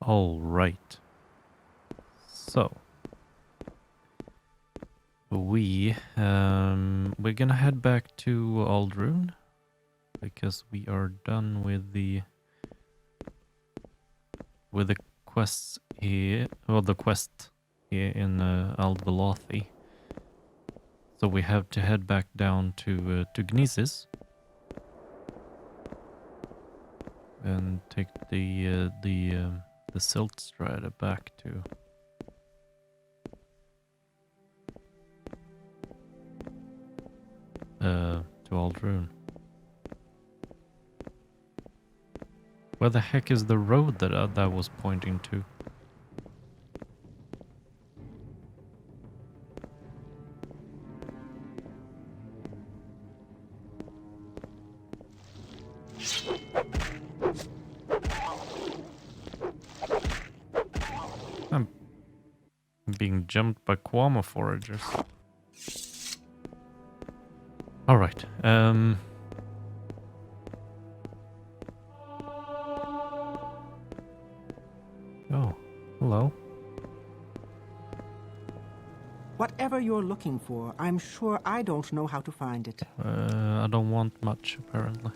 All right. So we're gonna head back to Aldrune because we are done with the quests here, well, the quest here in Aldvelothi. So we have to head back down to Gnisis and take the Silt Strata back to Aldrune. Where the heck is the road that that was pointing to? I'm being jumped by Kwama foragers. All right. Oh, hello. Whatever you're looking for, I'm sure I don't know how to find it. I don't want much, apparently.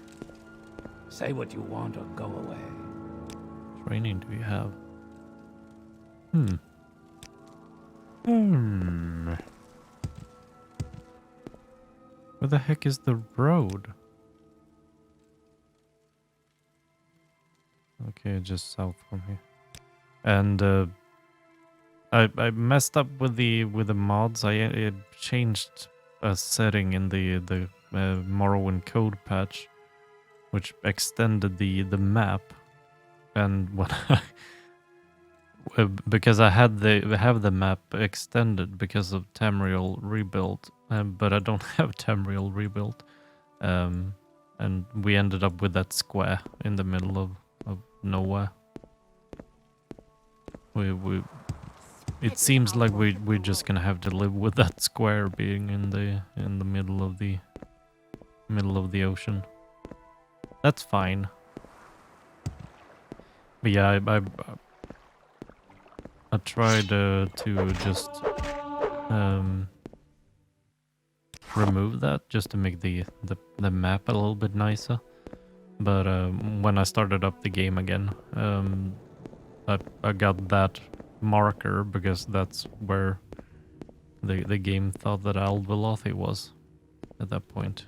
Say what you want or go away. Training do you have? Where the heck is the road? Okay, just south from here. And I messed up with the mods. I changed a setting in the Morrowind code patch, which extended the map. And when because I have the map extended because of Tamriel rebuild, but I don't have Tamriel rebuilt, and we ended up with that square in the middle of nowhere. It seems like we're just gonna have to live with that square being in the middle of the ocean. That's fine. But yeah, I tried to just remove that just to make the map a little bit nicer. But when I started up the game again, I got that marker because that's where the game thought that Aldvelothi was at that point.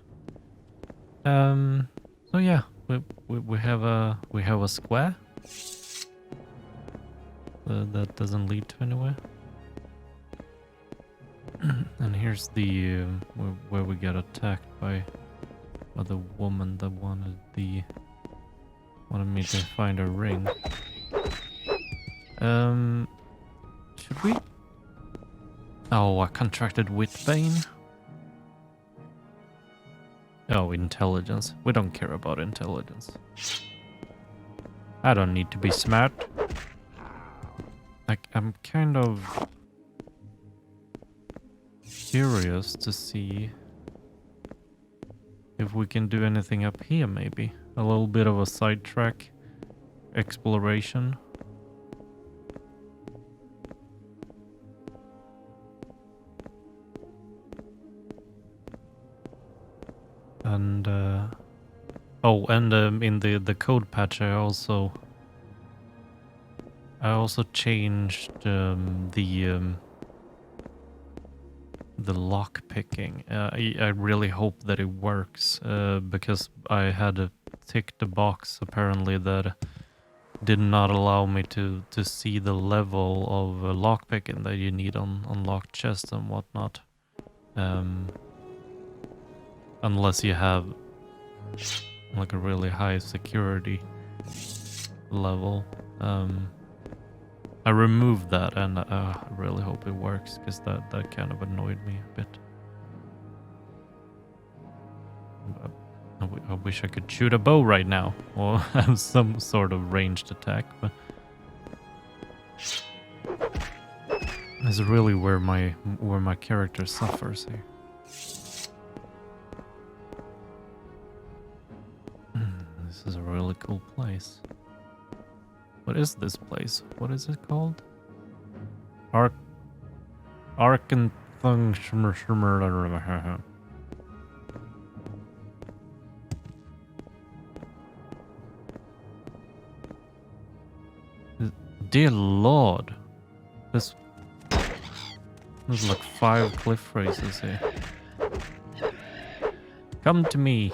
So yeah, we have a square that doesn't lead to anywhere. And here's the where we got attacked by the woman that wanted me to find a ring. Should we? Oh, I contracted Witbane. Oh, intelligence. We don't care about intelligence. I don't need to be smart. I'm kind of curious to see if we can do anything up here, maybe. A little bit of a sidetrack exploration. And in the code patch I also changed the lock picking. I really hope that it works because I had to tick the box apparently that did not allow me to see the level of lock picking that you need on unlocked chests and whatnot. Unless you have like a really high security level. I removed that and I really hope it works because that kind of annoyed me a bit. I wish I could shoot a bow right now or have some sort of ranged attack, but it's really where my character suffers here. This is a really cool place. What is this place? What is it called? Arkanthung. Dear Lord. There's like 5 cliff faces here. Come to me.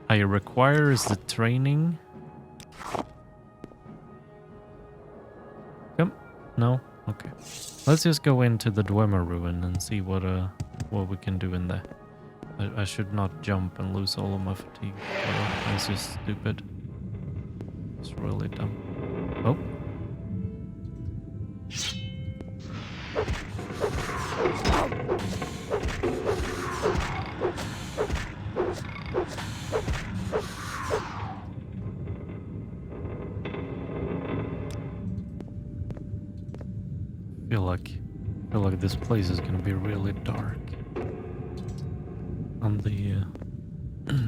I require is the training. Come. No? Okay. Let's just go into the Dwemer ruin and see what we can do in there. I should not jump and lose all of my fatigue. That's just stupid. It's really dumb. Oh. I feel like this place is gonna be really dark. On the on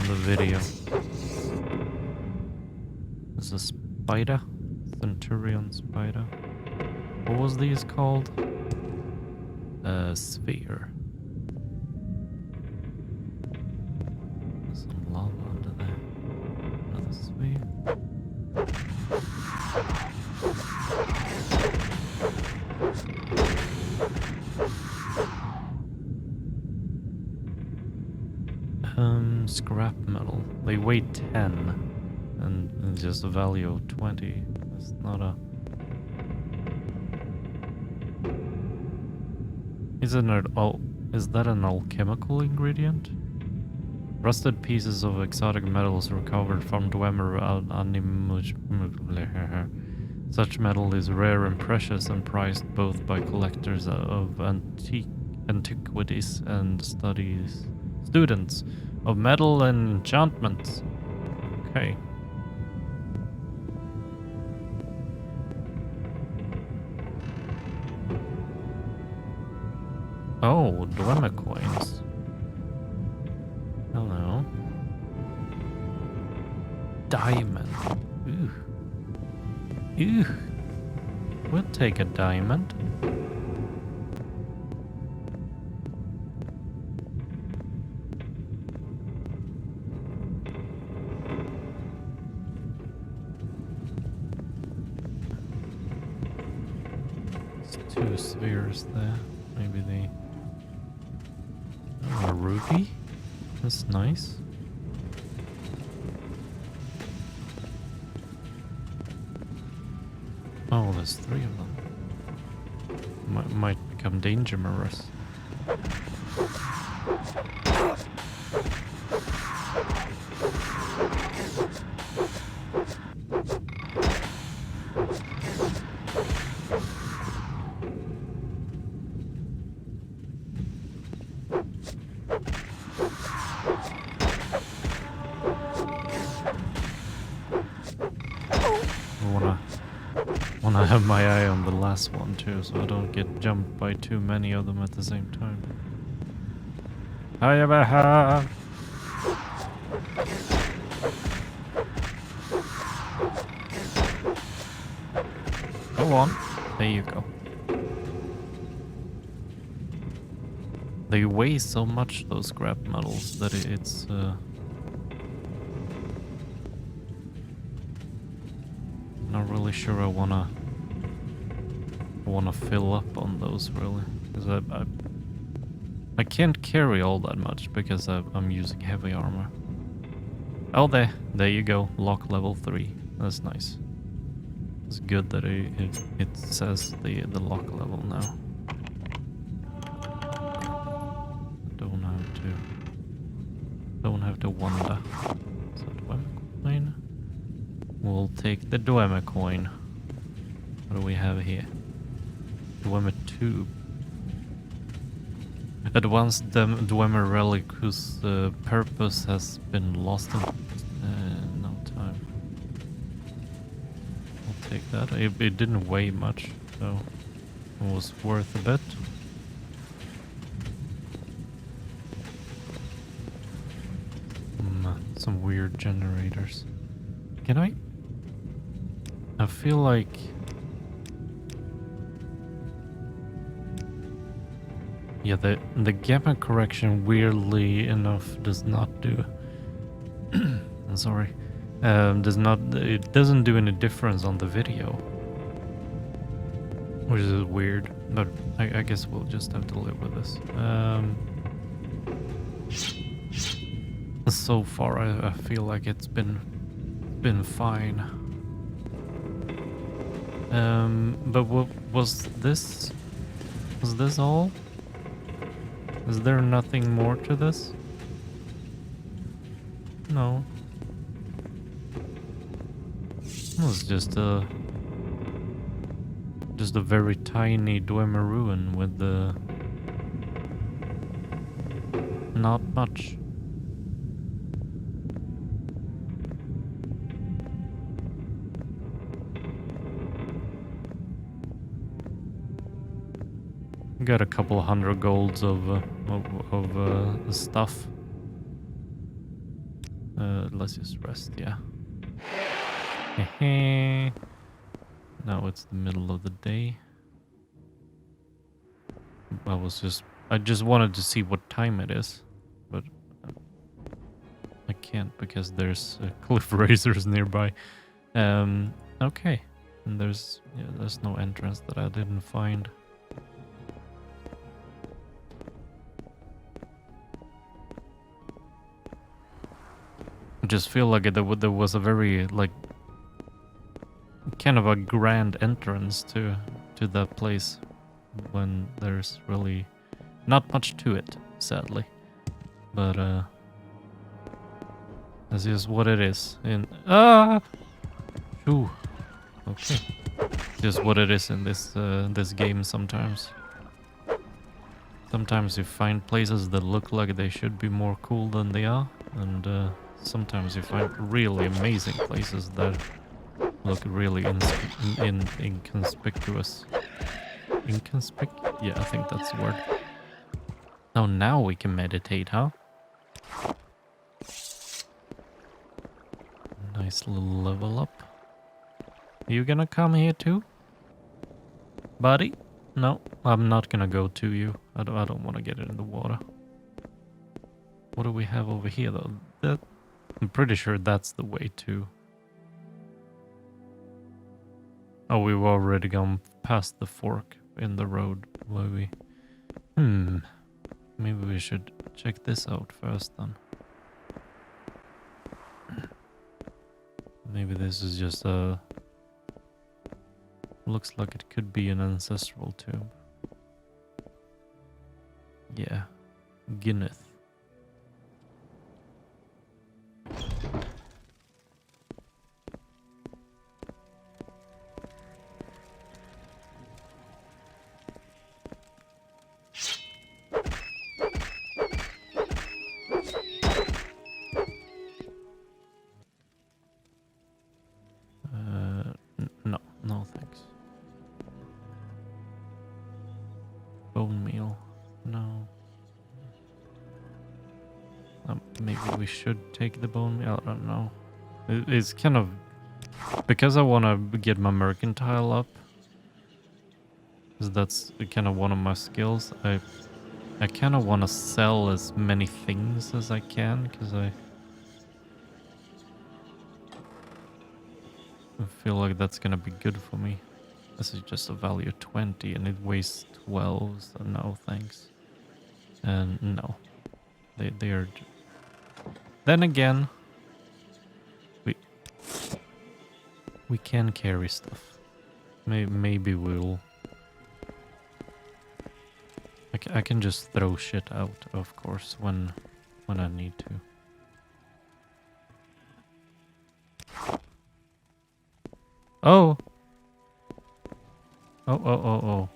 the video. There's a spider, Centurion spider. What was these called? A sphere. There's some lava under there. Another sphere. Scrap metal. They weigh 10 and just a value of 20. That's not a... Is that an alchemical ingredient? Rusted pieces of exotic metals recovered from Dwemer Such metal is rare and precious and prized both by collectors of antiquities and students of metal and enchantments. Okay. Oh, Dwemer coins. Hello. Diamond. Ooh. Ooh. We'll take a diamond. There's 2 spheres there. Maybe they... Oh, a ruby? That's nice. Oh, there's 3 of them. Might become dangerous. I have my eye on the last one too, so I don't get jumped by too many of them at the same time. Hiya. Go on. There you go. They weigh so much, those scrap metals, that it's not really sure I wanna fill up on those really, because I can't carry all that much because I'm using heavy armor. Oh, there you go. Lock level 3. That's nice. It's good that it says the lock level now. Don't have to wonder. Is that Dwemer coin? We'll take the Dwemer coin. What do we have here? Dwemer tube. Advanced Dwemer relic whose purpose has been lost in no time. I'll take that. It didn't weigh much, so it was worth a bit. Some weird generators. Can I? I feel like... Yeah, the gamma correction, weirdly enough, does not do... I'm sorry. It doesn't do any difference on the video. Which is weird, but I guess we'll just have to live with this. So far, I feel like it's been fine. But what was this? Was this all? Is there nothing more to this? No. It was just a very tiny Dwemer ruin with the not much. Got a couple hundred golds of stuff. Let's just rest, yeah. Now it's the middle of the day. I just wanted to see what time it is, but I can't because there's cliff racers nearby. Okay, and there's no entrance that I didn't find. I just feel like there was a very like kind of a grand entrance to that place when there's really not much to it, sadly. But that's just what it is. Ooh. Okay. Just what it is in this game sometimes. Sometimes you find places that look like they should be more cool than they are, and sometimes you find really amazing places that look really inconspicuous. Yeah, I think that's the word. Oh, now we can meditate, huh? Nice little level up. You gonna come here too? Buddy? No, I'm not gonna go to you. I don't want to get it in the water. What do we have over here though? I'm pretty sure that's the way to... Oh, we've already gone past the fork in the road, maybe. Maybe we should check this out first then. Maybe this is just a... Looks like it could be an ancestral tomb. Yeah. Guinness. No thanks. Bone meal. No. Maybe we should take the bone meal. I don't know. It's kind of... Because I want to get my mercantile up. Because that's kind of one of my skills. I kind of want to sell as many things as I can. Because I feel like that's going to be good for me. This is just a value 20 and it weighs 12, so no thanks. And no. They are... Then again, we can carry stuff. Maybe we'll... I can just throw shit out, of course, when I need to. Oh! Oh.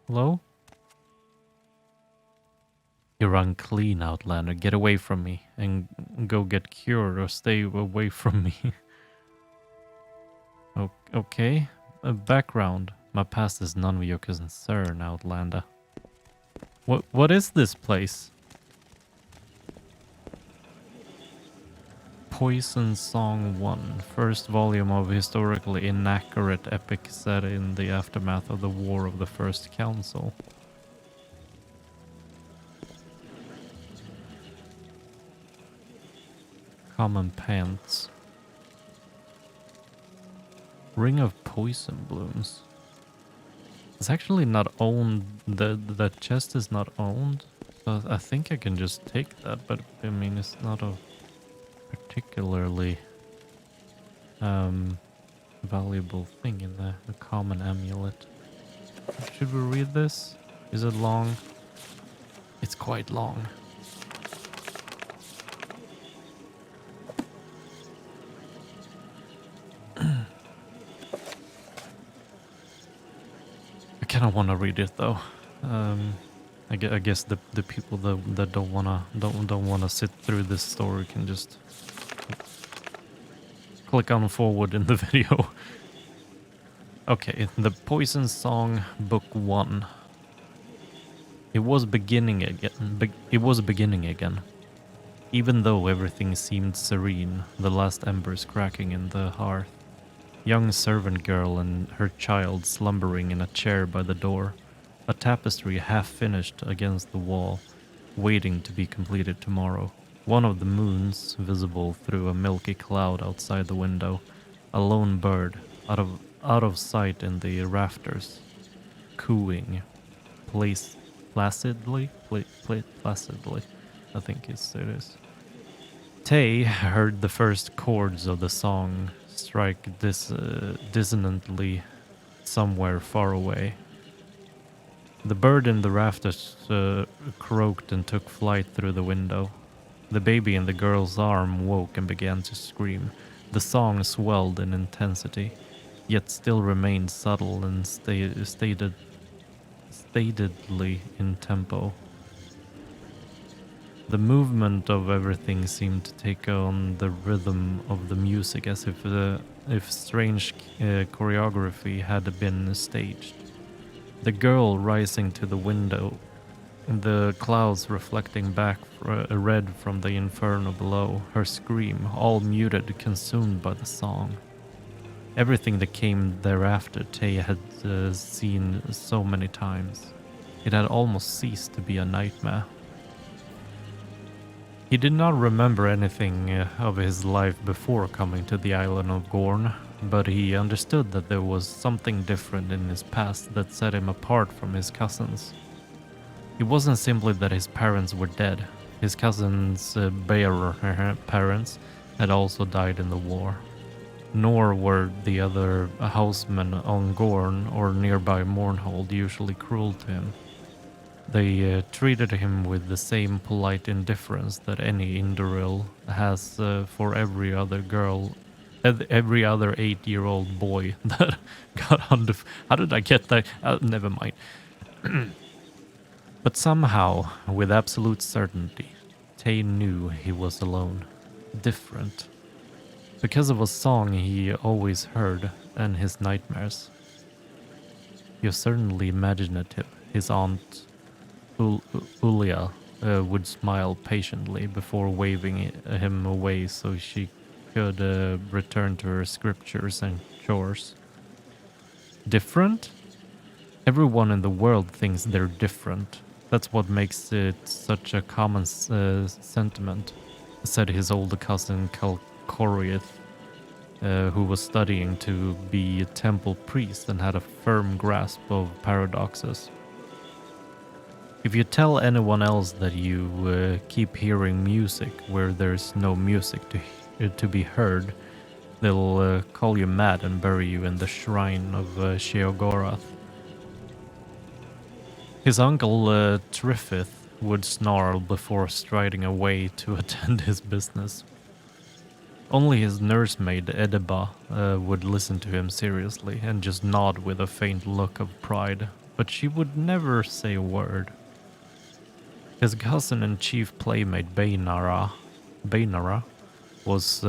Hello? You're unclean, Outlander. Get away from me and go get cured or stay away from me. Okay. Background. My past is none of your concern, Outlander. What is this place? Poison Song 1, first volume of historically inaccurate epic set in the aftermath of the War of the First Council. Common Pants. Ring of Poison Blooms. It's actually not owned, the chest is not owned, so I think I can just take that, but I mean it's not a particularly valuable thing in the common amulet. Should we read this? Is it long? It's quite long. I kind of want to read it though. I guess the people that don't wanna sit through this story can just click on forward in the video. Okay, the Poison Song Book 1. It was beginning again. Even though everything seemed serene, the last embers cracking in the hearth. Young servant girl and her child slumbering in a chair by the door. A tapestry half finished against the wall, waiting to be completed tomorrow. One of the moons visible through a milky cloud outside the window. A lone bird, out of sight in the rafters, cooing, placidly, I think it is. Tay heard the first chords of the song strike dissonantly somewhere far away. The bird in the rafters croaked and took flight through the window. The baby in the girl's arm woke and began to scream. The song swelled in intensity, yet still remained subtle and statedly in tempo. The movement of everything seemed to take on the rhythm of the music, as if strange choreography had been staged. The girl rising to the window, the clouds reflecting back red from the inferno below, her scream, all muted, consumed by the song. Everything that came thereafter Tay had seen so many times. It had almost ceased to be a nightmare. He did not remember anything of his life before coming to the island of Gorn, but he understood that there was something different in his past that set him apart from his cousins. It wasn't simply that his parents were dead. His cousins' bearer parents had also died in the war. Nor were the other housemen on Gorn or nearby Mournhold usually cruel to him. They treated him with the same polite indifference that any Indoril has for every other girl, every other 8-year-old boy that got on the... How did I get that? Never mind. But somehow, with absolute certainty, Tay knew he was alone. Different. Because of a song he always heard and his nightmares. You're certainly imaginative, his aunt Ulia would smile patiently before waving him away so she could return to her scriptures and chores. Different? Everyone in the world thinks they're different. That's what makes it such a common sentiment, said his older cousin Kalkoriath, who was studying to be a temple priest and had a firm grasp of paradoxes. If you tell anyone else that you keep hearing music where there's no music to be heard, they'll call you mad and bury you in the shrine of Sheogorath. His uncle Triffith would snarl before striding away to attend his business. Only his nursemaid Edeba would listen to him seriously and just nod with a faint look of pride, but she would never say a word. His cousin and chief playmate Bainara was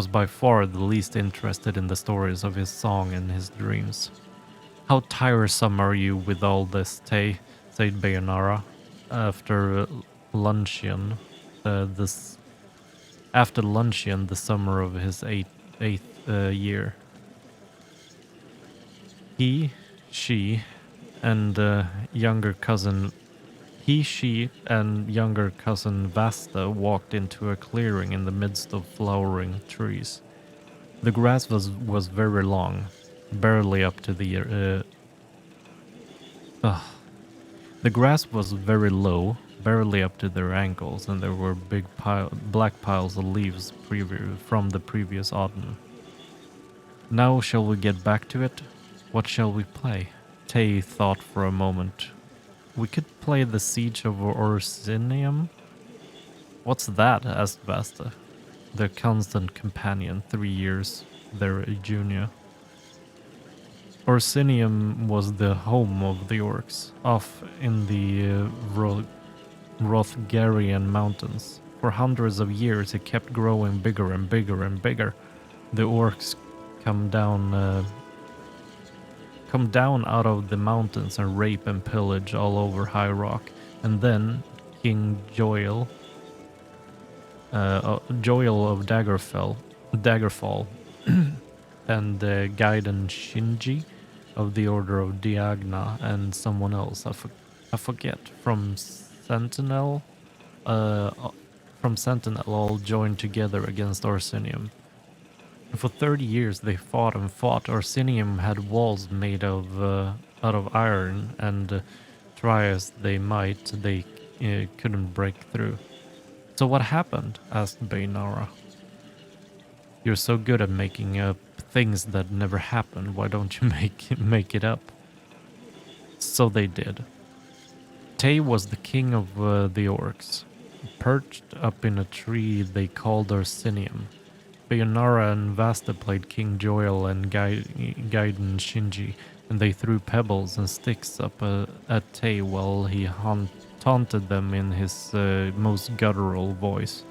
by far the least interested in the stories of his song and his dreams. How tiresome are you with all this, Tay? said Bayonara after luncheon. This after luncheon, the summer of his eighth year. He, she, and younger cousin He, she, and younger cousin Vasta walked into a clearing in the midst of flowering trees. The grass was very long, barely up to the grass was very low, barely up to their ankles, and there were big black piles of leaves from the previous autumn. Now shall we get back to it? What shall we play? Tay thought for a moment. We could play the Siege of Orsinium. What's that? Asked Vasta, their constant companion, 3 years their junior. Orsinium was the home of the orcs, off in the Rothgarian mountains. For hundreds of years it kept growing bigger and bigger and bigger. The orcs come down out of the mountains and rape and pillage all over High Rock. And then King Joel of Daggerfall and Gaiden Shinji of the Order of Diagna and someone else, I forget, from Sentinel all joined together against Orsinium. For 30 years they fought and fought. Orsinium had walls made of out of iron, and try as they might, they couldn't break through. So what happened? Asked Baynara. You're so good at making up things that never happened. Why don't you make it up? So they did. Tay was the king of the orcs, perched up in a tree they called Orsinium. Bayonara and Vasta played King Joel and Gaiden Shinji, and they threw pebbles and sticks up at Tay while he taunted them in his most guttural voice.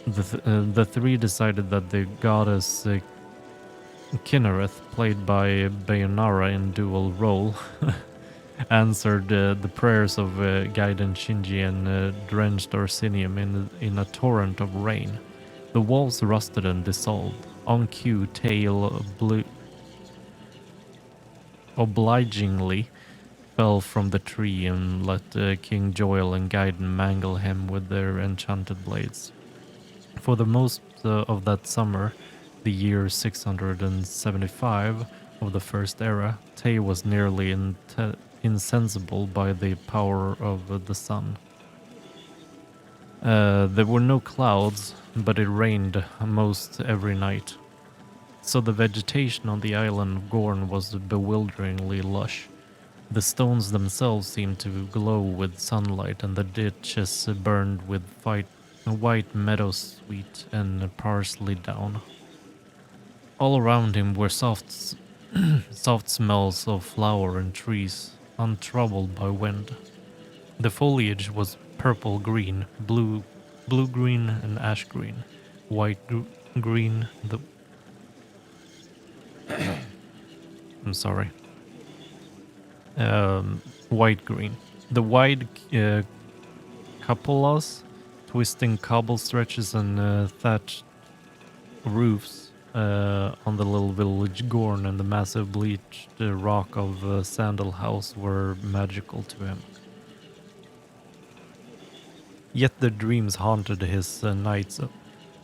The three decided that the goddess Kinnereth, played by Bayonara in dual role, answered the prayers of Gaiden Shinji and drenched Orsinium in a torrent of rain. The walls rusted and dissolved. On cue, Tail obligingly fell from the tree and let King Joel and Gaiden mangle him with their enchanted blades. For the most of that summer, the year 675 of the First Era, Tay was nearly insensible by the power of the sun. There were no clouds, but it rained most every night. So the vegetation on the island of Gorn was bewilderingly lush. The stones themselves seemed to glow with sunlight, and the ditches burned with white meadowsweet and parsley down. All around him were soft smells of flower and trees, untroubled by wind. The foliage was purple-green, blue-green, and ash-green. White-green, I'm sorry. White-green. The wide cupolas, twisting cobble stretches, and thatched roofs on the little village Gorn and the massive bleached rock of Sandal House were magical to him. Yet the dreams haunted his nights,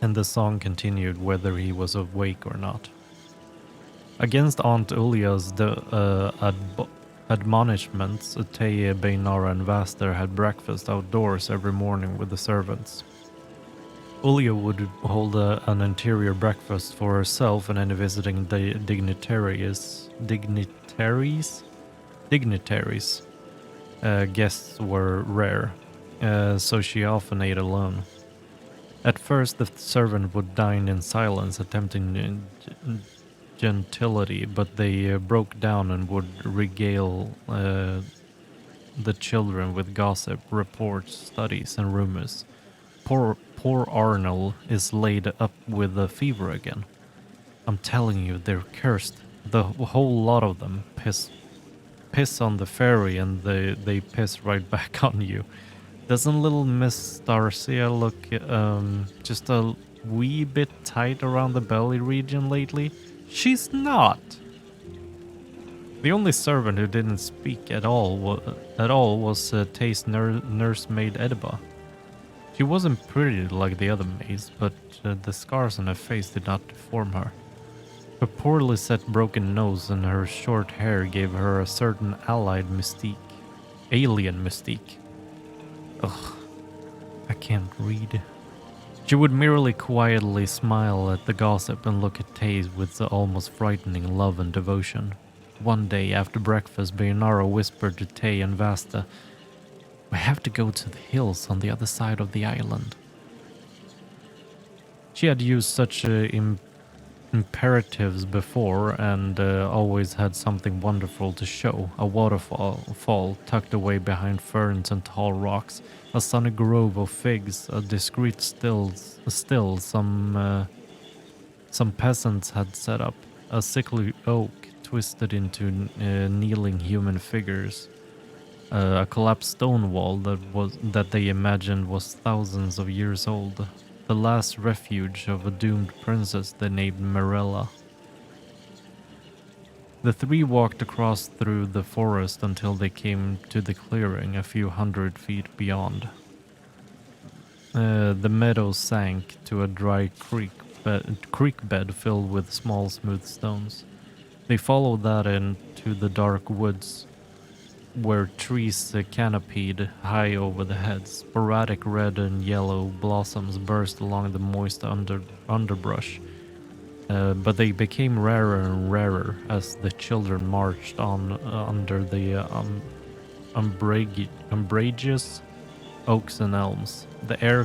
and the song continued whether he was awake or not. Against Aunt Ulia's admonishments, Teye, Baynara, and Vaster had breakfast outdoors every morning with the servants. Ulia would hold an interior breakfast for herself and any visiting dignitaries. Guests were rare, so she often ate alone. At first, the servant would dine in silence, attempting gentility, but they broke down and would regale the children with gossip, reports, studies, and rumors. Poor Arnold is laid up with a fever again. I'm telling you, they're cursed. The whole lot of them. piss on the ferry and they piss right back on you. Doesn't little Miss Darcia look just a wee bit tight around the belly region lately? She's not. The only servant who didn't speak at all was Tay's nursemaid Ediba. She wasn't pretty like the other maids, but the scars on her face did not deform her. Her poorly set broken nose and her short hair gave her a certain alien mystique. Ugh, I can't read. She would merely quietly smile at the gossip and look at Taze with the almost frightening love and devotion. One day after breakfast, Bayonara whispered to Tay and Vasta, "We have to go to the hills on the other side of the island." She had used such imperatives before and always had something wonderful to show. A waterfall tucked away behind ferns and tall rocks, a sunny grove of figs, a discreet still some peasants had set up, a sickly oak twisted into kneeling human figures, a collapsed stone wall that they imagined was thousands of years old, the last refuge of a doomed princess they named Marella. The three walked across through the forest until they came to the clearing a few hundred feet beyond. The meadow sank to a dry creek bed filled with small smooth stones. They followed that into the dark woods, where trees canopied high over the heads. Sporadic red and yellow blossoms burst along the moist underbrush, but they became rarer and rarer as the children marched on under the umbrageous oaks and elms. The air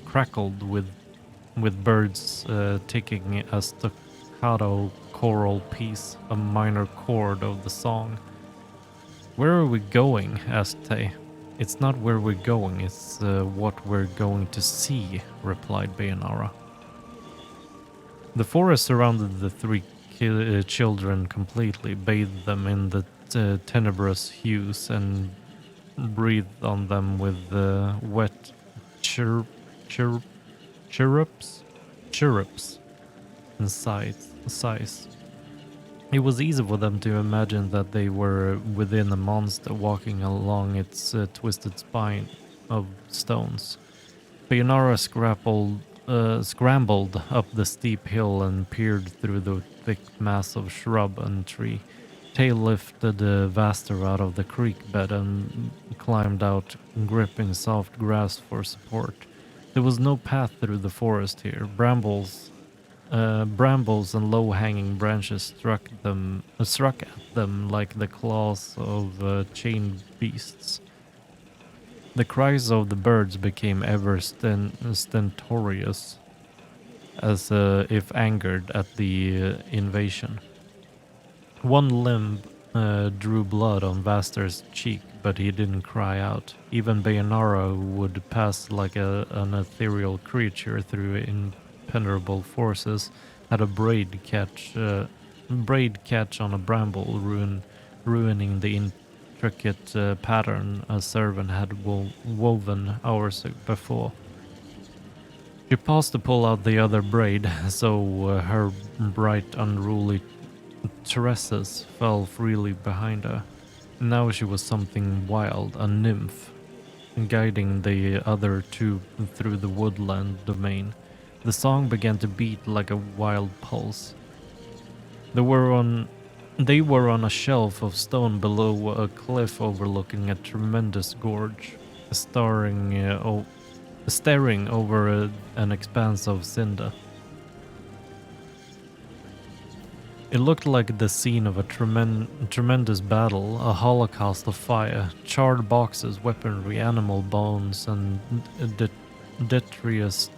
crackled with birds ticking a staccato choral piece, a minor chord of the song. "Where are we going?" asked Tay. "It's not where we're going, it's what we're going to see," replied Bayonara. The forest surrounded the three children completely, bathed them in the tenebrous hues, and breathed on them with wet chirrups and sighs. It was easy for them to imagine that they were within a monster walking along its twisted spine of stones. Bayonara scrambled up the steep hill and peered through the thick mass of shrub and tree. Tay lifted Vaster out of the creek bed and climbed out, gripping soft grass for support. There was no path through the forest here. Brambles and low-hanging branches struck at them like the claws of chained beasts. The cries of the birds became ever stentorious, as if angered at the invasion. One limb drew blood on Vaster's cheek, but he didn't cry out. Even Bayonara would pass like an ethereal creature through impenetrable forces, had a braid catch on a bramble, ruining the intricate pattern a servant had woven hours before. She paused to pull out the other braid, so her bright, unruly tresses fell freely behind her. Now she was something wild, a nymph, guiding the other two through the woodland domain. The song began to beat like a wild pulse. They were on a shelf of stone below a cliff overlooking a tremendous gorge, staring over an expanse of cinder. It looked like the scene of a tremendous battle, a holocaust of fire, charred boxes, weaponry, animal bones, and detritus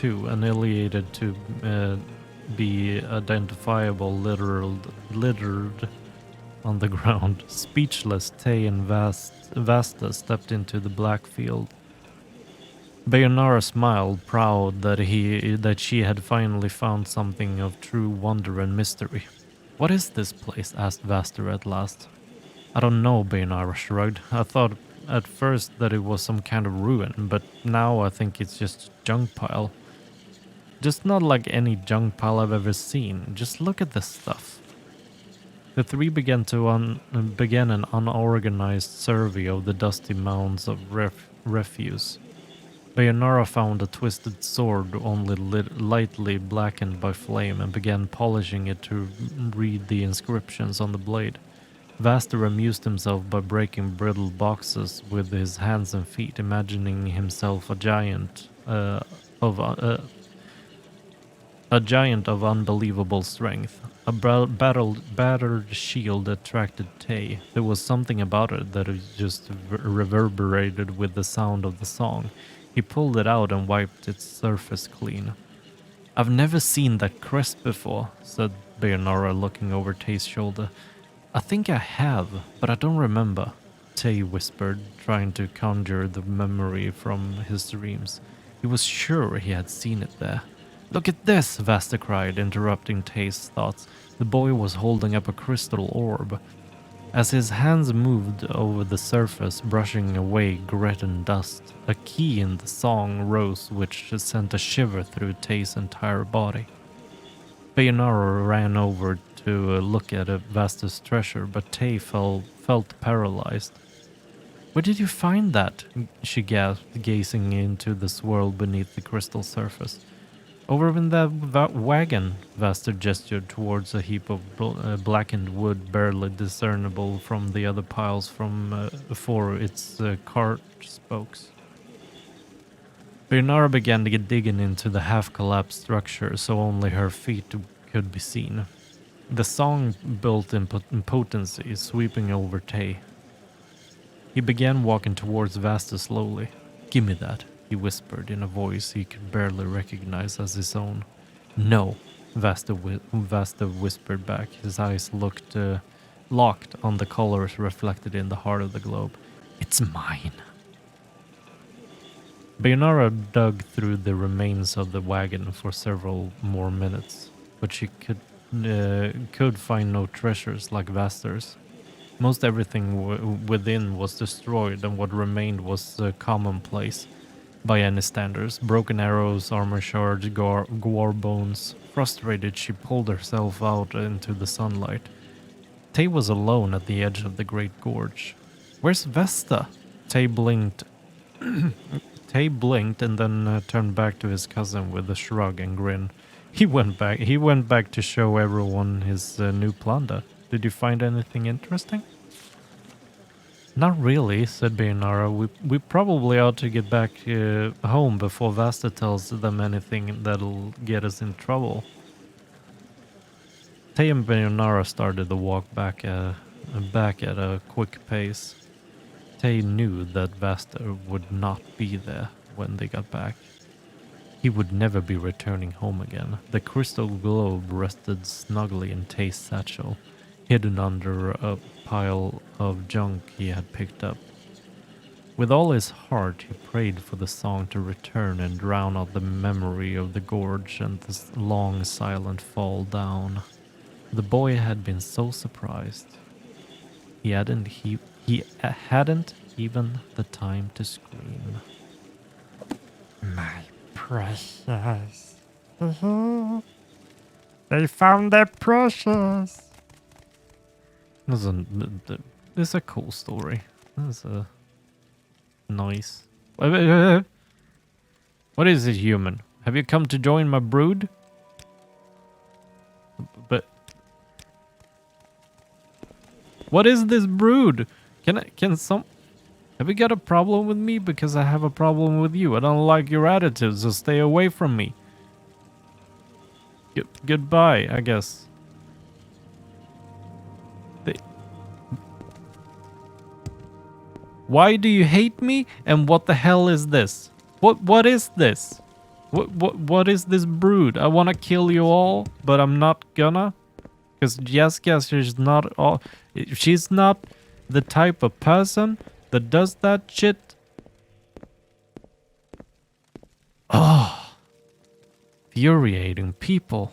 annihilated to be identifiable, littered on the ground. Speechless, Tay and Vasta stepped into the black field. Bayonara smiled, proud that she had finally found something of true wonder and mystery. What is this place? Asked Vaster at last. I don't know, Bayonara shrugged. I thought at first that it was some kind of ruin, but now I think it's just a junk pile. Just not like any junk pile I've ever seen. Just look at this stuff. The three began an unorganized survey of the dusty mounds of refuse. Bayonara found a twisted sword only lightly blackened by flame and began polishing it to read the inscriptions on the blade. Vaster amused himself by breaking brittle boxes with his hands and feet, imagining himself a giant of unbelievable strength. A battered shield attracted Tay. There was something about it that just reverberated with the sound of the song. He pulled it out and wiped its surface clean. I've never seen that crest before, said Bayonara, looking over Tay's shoulder. I think I have, but I don't remember, Tay whispered, trying to conjure the memory from his dreams. He was sure he had seen it there. Look at this, Vasta cried, interrupting Tay's thoughts. The boy was holding up a crystal orb. As his hands moved over the surface, brushing away grit and dust, a key in the song rose which sent a shiver through Tay's entire body. Bayonara ran over to look at Vasta's treasure, but Tay felt paralyzed. Where did you find that? She gasped, gazing into the swirl beneath the crystal surface. Over in that wagon, Vaster gestured towards a heap of blackened wood barely discernible from the other piles for its cart spokes. Bayonara began to get digging into the half-collapsed structure so only her feet could be seen. The song built in potency, sweeping over Tay. He began walking towards Vasta slowly. Give me that, he whispered in a voice he could barely recognize as his own. No, Vasta whispered back. His eyes looked locked on the colors reflected in the heart of the globe. It's mine. Bayonara dug through the remains of the wagon for several more minutes, but she could find no treasures like Vaster's. Most everything within was destroyed, and what remained was commonplace by any standards. Broken arrows, armor shards, gore bones. Frustrated, she pulled herself out into the sunlight. Tay was alone at the edge of the great gorge. Where's Vesta? Tay blinked. Tay blinked and then turned back to his cousin with a shrug and grin. He went back to show everyone his new plunder. Did you find anything interesting? Not really, said Bayonara. We probably ought to get back home before Vasta tells them anything that'll get us in trouble. Tay and Bayonara started the walk back at a quick pace. Tay knew that Vasta would not be there when they got back. He would never be returning home again. The crystal globe rested snugly in Tay's satchel, hidden under a pile of junk he had picked up. With all his heart, he prayed for the song to return and drown out the memory of the gorge and this long silent fall down. The boy had been so surprised. He hadn't even the time to scream. My precious. They found their precious. This is a cool story. This is a nice. What is it, human? Have you come to join my brood? But what is this brood? Have you got a problem with me? Because I have a problem with you. I don't like your attitude, so stay away from me. Goodbye, I guess. Why do you hate me? And what the hell is this? What is this? What is this brood? I want to kill you all, but I'm not gonna. Because Jessica, she's not the type of person that does that shit. Oh, infuriating people.